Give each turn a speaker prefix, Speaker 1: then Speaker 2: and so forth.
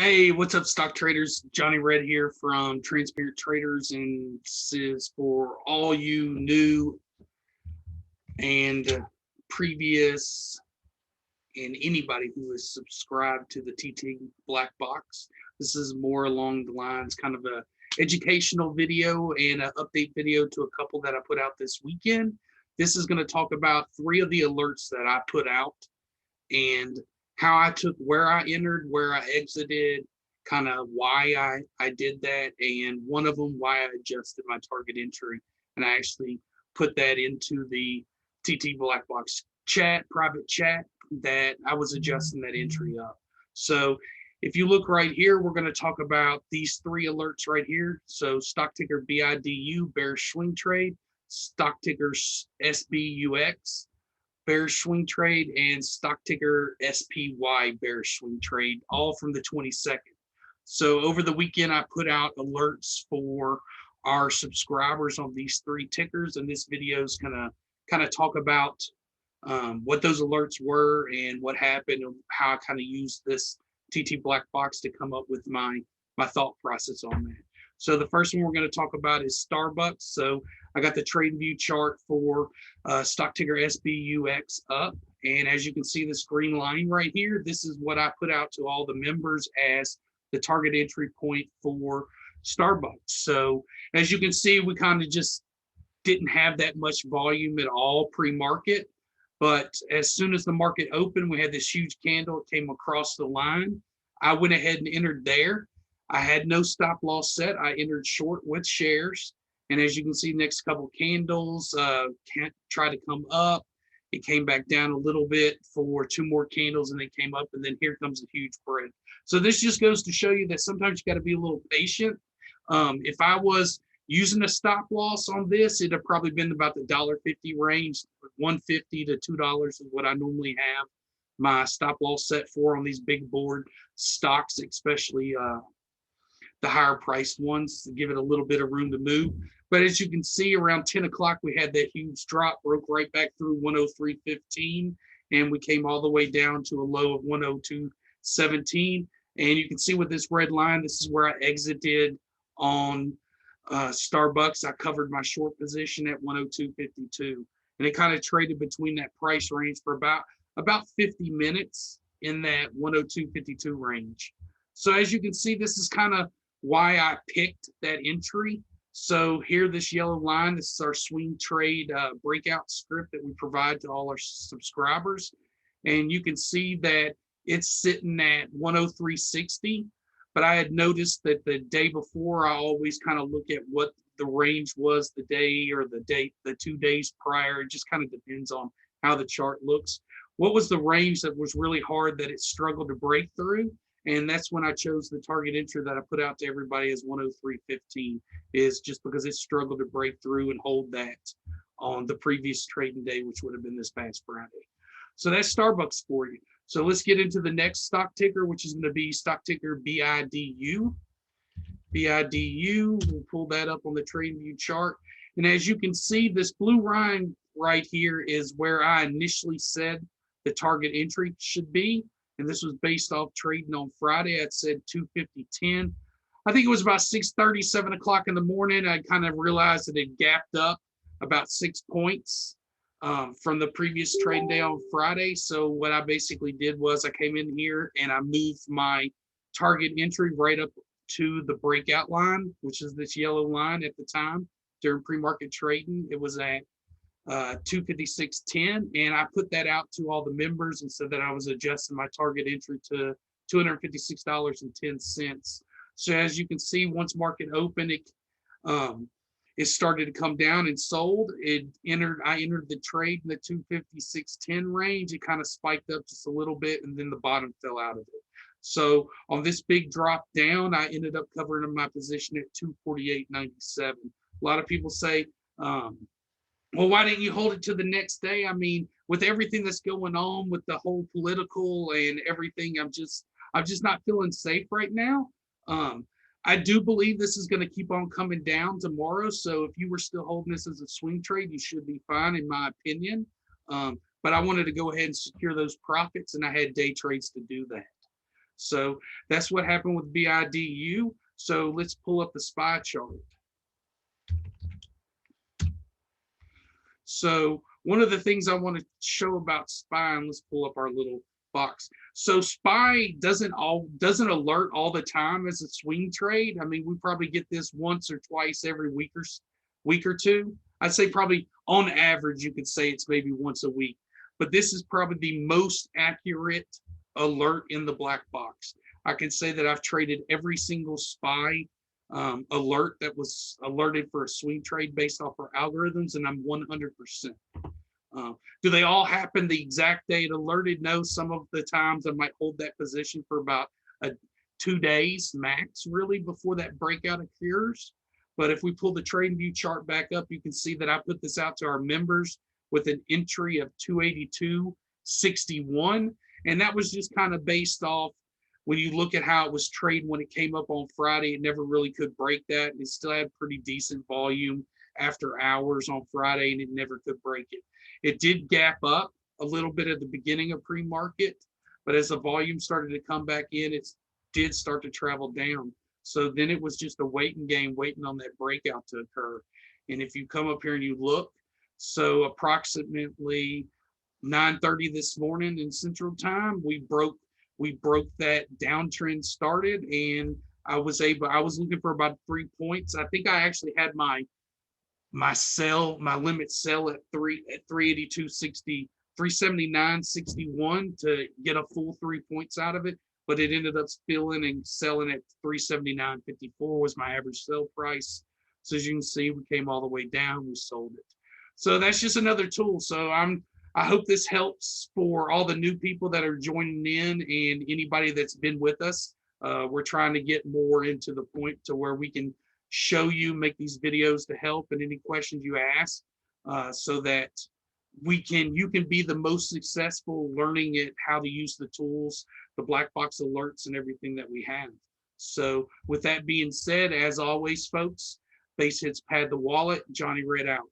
Speaker 1: Hey, what's up, stock traders? Johnny Red here from Transparent Traders, and this is for all you new and previous and anybody who is subscribed to the TT Blackbox. This is more along the lines, kind of a educational video and an update video to a couple that I put out this weekend. This is going to talk about 3 of the alerts that I put out and how I took where I entered, where I exited, kind of why I did that, and one of them why I adjusted my target entry. And I actually put that into the TT Blackbox chat, private chat, that I was adjusting that entry up. So if you look right here, we're going to talk about these 3 alerts right here. So stock ticker BIDU, bearish swing trade, stock ticker SBUX, bearish swing trade, and stock ticker SPY, bearish swing trade, all from the 22nd. So over the weekend, I put out alerts for our subscribers on these 3 tickers, and this video is gonna kind of talk about what those alerts were and what happened, and how I kind of used this TT Blackbox to come up with my thought process on that. So the first one we're going to talk about is StarBucks. So I got the trade view chart for stock ticker SBUX up. And as you can see, this green line right here, this is what I put out to all the members as the target entry point for StarBucks. So as you can see, we kind of just didn't have that much volume at all pre-market. But as soon as the market opened, we had this huge candle. It came across the line. I went ahead and entered there. I had no stop loss set. I entered short with shares. And as you can see, next couple candles can't try to come up. It came back down a little bit for 2 more candles, and then came up, and then here comes a huge break. So this just goes to show you that sometimes you got to be a little patient. If I was using a stop loss on this, it'd have probably been about the $1.50 range. $1.50 to $2 is what I normally have my stop loss set for on these big board stocks, especially the higher priced ones, to give it a little bit of room to move. But as you can see, around 10 o'clock, we had that huge drop, broke right back through 103.15, and we came all the way down to a low of 102.17. And you can see with this red line, this is where I exited on StarBucks. I covered my short position at 102.52, and it kind of traded between that price range for about 50 minutes in that 102.52 range. So as you can see, this is kind of why I picked that entry. So here, this yellow line, this is our swing trade breakout script that we provide to all our subscribers. And you can see that it's sitting at 103.60. But I had noticed that the day before, I always kind of look at what the range was the day or the 2 days prior. It just kind of depends on how the chart looks. What was the range that was really hard that it struggled to break through? And that's when I chose the target entry that I put out to everybody as 103.15, is just because it struggled to break through and hold that on the previous trading day, which would have been this past Friday. So that's StarBucks for you. So let's get into the next stock ticker, which is going to be stock ticker BIDU. BIDU, we'll pull that up on the trade view chart. And as you can see, this blue line right here is where I initially said the target entry should be. And this was based off trading on Friday. I said 250.10. I think it was about 6:30, 7 o'clock in the morning. I kind of realized that it gapped up about 6 points from the previous trading day on Friday. So what I basically did was I came in here and I moved my target entry right up to the breakout line, which is this yellow line at the time during pre-market trading. It was at 256.10, and I put that out to all the members and said that I was adjusting my target entry to $256.10. So as you can see, once market opened, it started to come down and sold. I entered the trade in the 256.10 range. It kind of spiked up just a little bit, and then the bottom fell out of it. So on this big drop down, I ended up covering my position at 248.97. A lot of people say, well, why didn't you hold it to the next day? I mean, with everything that's going on with the whole political and everything, I'm just not feeling safe right now. I do believe this is going to keep on coming down tomorrow. So if you were still holding this as a swing trade, you should be fine, in my opinion. But I wanted to go ahead and secure those profits, and I had day trades to do that. So that's what happened with BIDU. So let's pull up the SPY chart. So one of the things I want to show about SPY, and let's pull up our little box. So SPY doesn't alert all the time as a swing trade. I mean, we probably get this once or twice every week or two. I'd say probably on average, you could say it's maybe once a week. But this is probably the most accurate alert in the black box. I can say that I've traded every single SPY alert that was alerted for a swing trade based off our algorithms, and I'm 100%. Do they all happen the exact day it alerted? No, some of the times I might hold that position for about 2 days max, really, before that breakout occurs. But if we pull the trading view chart back up, you can see that I put this out to our members with an entry of 282.61. And that was just kind of based off when you look at how it was trading when it came up on Friday. It never really could break that. And it still had pretty decent volume after hours on Friday, and it never could break it. It did gap up a little bit at the beginning of pre-market, but as the volume started to come back in, it did start to travel down. So then it was just a waiting game, waiting on that breakout to occur. And if you come up here and you look, so approximately 9:30 this morning in Central Time, we broke that downtrend started, and I was looking for about 3 points. I think I actually had my limit sell at 382.60, 379.61 to get a full 3 points out of it, but it ended up spilling and selling at 379.54 was my average sell price. So as you can see, we came all the way down, we sold it. So that's just another tool. So I hope this helps for all the new people that are joining in and anybody that's been with us. We're trying to get more into the point to where we can show you, make these videos to help and any questions you ask, so that you can be the most successful learning it, how to use the tools, the black box alerts and everything that we have. So with that being said, as always, folks, base hits pad the wallet, Johnny Red out.